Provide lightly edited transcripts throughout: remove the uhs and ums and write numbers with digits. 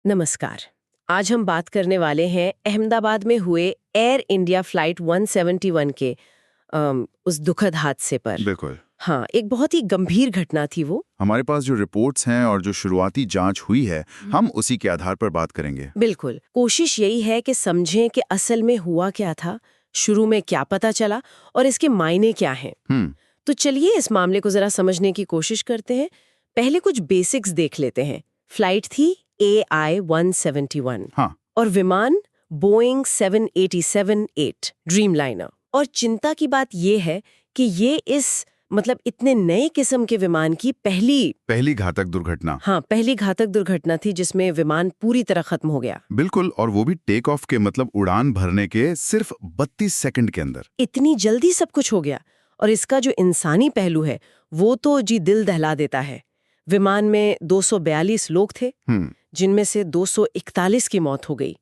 नमस्कार। आज हम बात करने वाले हैं अहमदाबाद में हुए एयर इंडिया फ्लाइट 171 के उस दुखद हादसे पर। बिल्कुल। हाँ, एक बहुत ही गंभीर घटना थी वो। हमारे पास जो रिपोर्ट्स हैं और जो शुरुआती जांच हुई है, हम उसी के आधार पर बात करेंगे। बिल्कुल, कोशिश यही है कि समझें कि असल में हुआ क्या था, शुरू में क्या पता चला और इसके मायने क्या हैं। हम्म। तो चलिए इस मामले को जरा समझने की कोशिश करते हैं। पहले कुछ बेसिक्स देख लेते हैं। फ्लाइट थी AI-171 हाँ। और विमान बोइंग 787-8 ड्रीमलाइनर। और चिंता की बात यह है कि ये इतने नए किस्म के विमान की पहली घातक दुर्घटना। पहली घातक दुर्घटना थी जिसमें विमान पूरी तरह खत्म हो गया। बिल्कुल, और वो भी टेक ऑफ के मतलब उड़ान भरने के सिर्फ 32 सेकंड के अंदर। इतनी जल्दी सब कुछ हो गया। और इसका जो इंसानी पहलू है वो तो जी दिल दहला देता है। विमान में 242 लोग थे, जिनमें से 241 की मौत हो गई।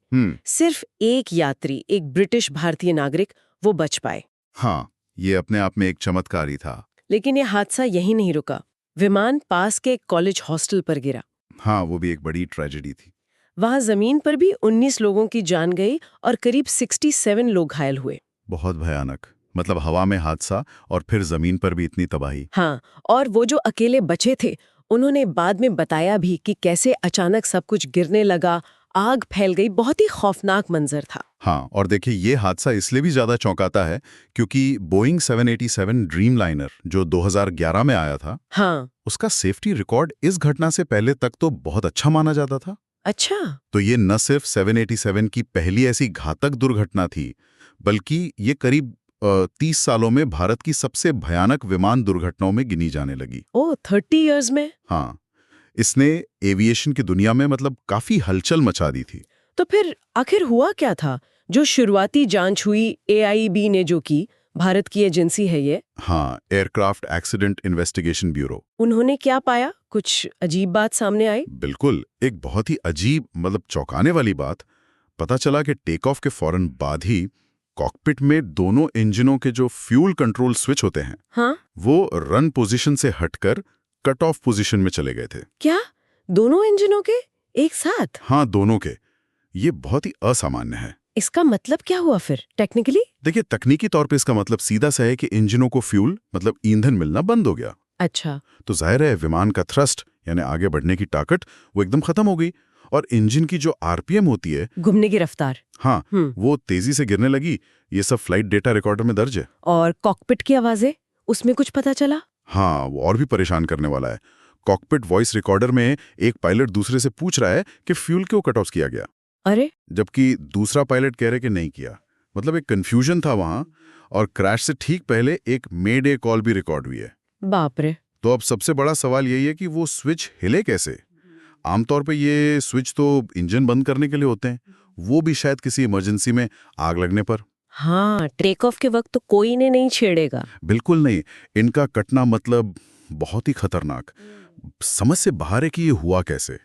सिर्फ एक यात्री, एक ब्रिटिश भारतीय नागरिक, वो बच पाए। हाँ, ये अपने आप में एक चमत्कार ही था। लेकिन ये हादसा यहीं नहीं रुका। विमान पास के कॉलेज हॉस्टल पर गिरा। हाँ, वो भी एक बड़ी ट्रेजेडी थी। वहां जमीन पर भी 19 लोगों की जान गई और करीब 67 लोग घायल हुए। बहुत भयानक। मतलब हवा में हादसा और फिर जमीन पर भी इतनी तबाही। हाँ, और वो जो अकेले बचे थे उन्होंने बाद में बताया भी कि कैसे अचानक सब कुछ गिरने लगा, आग फैल गई। बहुत ही खौफनाक मंजर था। हाँ, और देखिए ये हादसा इसलिए भी ज्यादा चौंकाता है क्योंकि बोइंग 787 ड्रीमलाइनर जो 2011 में आया था, हाँ। उसका सेफ्टी रिकॉर्ड इस घटना से पहले तक तो बहुत अच्छा माना जाता था। अच्छा। तो ये न सिर्फ 787 की पहली ऐसी घातक दुर्घटना थी, बल्कि ये करीब 30 सालों में भारत की सबसे भयानक विमान दुर्घटनाओं में गिनी जाने लगी। ओह, 30 इयर्स में? हाँ, इसने एविएशन की दुनिया में मतलब काफी हलचल मचा दी थी। तो फिर आखिर हुआ क्या था? जो शुरुआती जांच हुई AIB ने जो की, भारत की एजेंसी है ये। हाँ, एयरक्राफ्ट एक्सीडेंट इन्वेस्टिगेशन ब्यूरो। उन्होंने क्या पाया? कुछ अजीब बात सामने आई? बिल्कुल, एक बहुत ही अजीब मतलब चौंकाने वाली बात। पता चला कि टेक ऑफ के फौरन बाद ही कॉकपिट में दोनों इंजनों के जो फ्यूल कंट्रोल स्विच होते हैं, हाँ? वो रन पोजीशन से हटकर कट ऑफ पोजीशन में चले गए थे। क्या दोनों इंजनों के एक साथ? हाँ, दोनों के। ये बहुत ही असामान्य है। इसका मतलब क्या हुआ फिर टेक्निकली? देखिए, तकनीकी तौर पे इसका मतलब सीधा सा है कि इंजनों को फ्यूल मतलब ईंधन मिलना बंद हो गया। अच्छा। तो जाहिर है विमान का थ्रस्ट यानी आगे बढ़ने की ताकत वो एकदम खत्म हो गई और इंजन की जो आरपीएम होती है, घूमने की रफ्तार, हाँ, वो तेजी से गिरने लगी। ये सब फ्लाइट डेटा रिकॉर्डर में दर्ज है। और कॉकपिट की आवाजें, उसमें कुछ पता चला? हाँ, वो और भी परेशान करने वाला है। कॉकपिट वॉइस रिकॉर्डर में एक पायलट दूसरे से पूछ रहा है कि फ्यूल क्यों कट ऑफ किया गया, अरे, जबकि दूसरा पायलट कह रहे कि नहीं किया। मतलब एक कंफ्यूजन था वहां। और क्रैश से ठीक पहले एक मेडे कॉल भी रिकॉर्ड हुई है। बाप रे। तो अब सबसे बड़ा सवाल यही है कि वो स्विच हिले कैसे। आमतौर पे ये स्विच तो इंजन बंद करने के लिए होते हैं, वो भी शायद किसी इमरजेंसी में आग लगने पर। हाँ, टेक ऑफ के वक्त तो कोई ने नहीं छेड़ेगा। बिल्कुल नहीं। इनका कटना मतलब बहुत ही खतरनाक। समझ से बाहर है कि ये हुआ कैसे।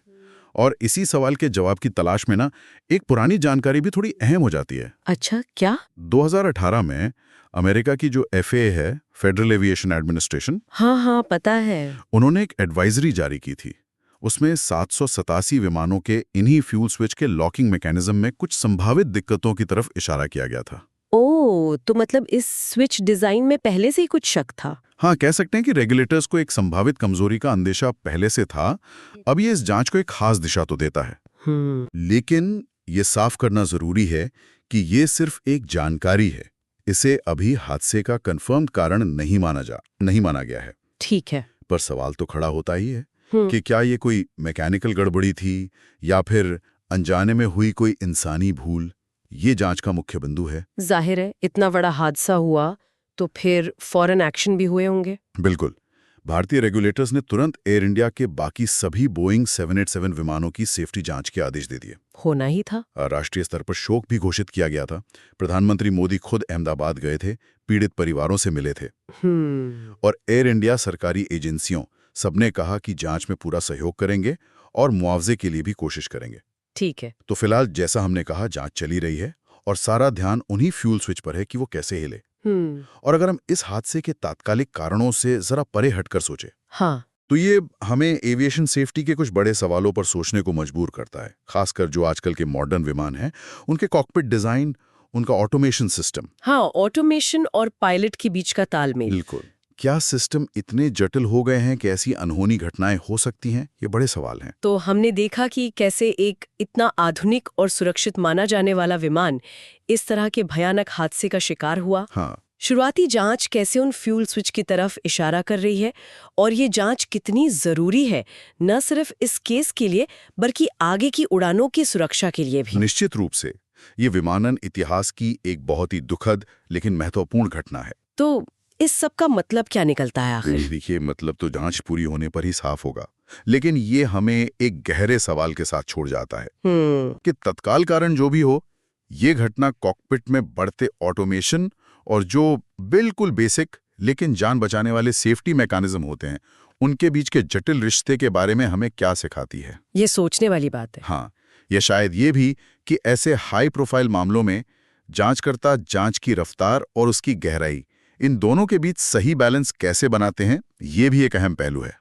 और इसी सवाल के जवाब की तलाश में ना एक पुरानी जानकारी भी थोड़ी अहम हो जाती है। अच्छा, क्या? 2018 में अमेरिका की जो FAA है, फेडरल एविएशन एडमिनिस्ट्रेशन, हाँ हाँ, पता है। उन्होंने एक एडवाइजरी जारी की थी। उसमें 787 विमानों के इन्हीं फ्यूल स्विच के लॉकिंग मैकेनिज्म में कुछ संभावित दिक्कतों की तरफ इशारा किया गया था। ओह, तो मतलब इस स्विच डिजाइन में पहले से ही कुछ शक था। हाँ, कह सकते हैं कि रेगुलेटर्स को एक संभावित कमजोरी का अंदेशा पहले से था। अब ये इस जांच को एक खास दिशा तो देता है। लेकिन ये साफ करना जरूरी है कि ये सिर्फ एक जानकारी है। इसे अभी हादसे का कंफर्म कारण नहीं माना गया है। ठीक है। पर सवाल तो खड़ा होता ही है कि क्या ये कोई मैकेनिकल गड़बड़ी थी या फिर अनजाने में हुई कोई इंसानी भूल। ये जांच का मुख्य बिंदु है। जाहिर है, इतना बड़ा हादसा हुआ तो फिर फौरन एक्शन भी हुए होंगे। बिल्कुल। भारतीय रेगुलेटर्स ने तुरंत एयर इंडिया के बाकी सभी बोइंग 787 विमानों की सेफ्टी जांच के आदेश दे दिए। होना ही था। राष्ट्रीय स्तर पर शोक भी घोषित किया गया था। प्रधानमंत्री मोदी खुद अहमदाबाद गए थे, पीड़ित परिवारों से मिले थे। और एयर इंडिया, सरकारी एजेंसियों, सबने कहा कि जांच में पूरा सहयोग करेंगे और मुआवजे के लिए भी कोशिश करेंगे। ठीक है। तो फिलहाल जैसा हमने कहा, जांच चली रही है और सारा ध्यान उन्हीं फ्यूल स्विच पर है कि वो कैसे हिले। और अगर हम इस हादसे के तात्कालिक कारणों से जरा परे हटकर सोचे, हाँ, तो ये हमें एविएशन सेफ्टी के कुछ बड़े सवालों पर सोचने को मजबूर करता है, खासकर जो आजकल के मॉडर्न विमान हैं, उनके कॉकपिट डिजाइन, उनका ऑटोमेशन सिस्टम। हाँ, ऑटोमेशन और पायलट के बीच का तालमेल। बिल्कुल। क्या सिस्टम इतने जटिल हो गए हैं कि ऐसी अनहोनी घटनाएं हो सकती हैं? ये बड़े सवाल हैं। तो हमने देखा कि कैसे एक इतना आधुनिक और सुरक्षित माना जाने वाला विमान इस तरह के भयानक हादसे का शिकार हुआ। हाँ, शुरुआती जांच कैसे उन फ्यूल स्विच की तरफ इशारा कर रही है, और ये जांच कितनी जरूरी है, न सिर्फ इस केस के लिए बल्कि आगे की उड़ानों की सुरक्षा के लिए भी। निश्चित रूप से ये विमानन इतिहास की एक बहुत ही दुखद लेकिन महत्वपूर्ण घटना है। तो इस सब का मतलब क्या निकलता है आखिर? देखिए, मतलब तो जांच पूरी होने पर ही साफ होगा, लेकिन ये हमें एक गहरे सवाल के साथ छोड़ जाता है कि तत्काल कारण जो भी हो, ये घटना कॉकपिट में बढ़ते ऑटोमेशन और जो बिल्कुल बेसिक लेकिन जान बचाने वाले सेफ्टी मैकेनिज्म होते हैं, उनके बीच के जटिल रिश्ते के बारे में हमें क्या सिखाती है। ये सोचने वाली बात है। हाँ, या शायद ये भी कि ऐसे हाई प्रोफाइल मामलों में जांचकर्ता जांच की रफ्तार और उसकी गहराई, इन दोनों के बीच सही बैलेंस कैसे बनाते हैं, ये भी एक अहम पहलू है।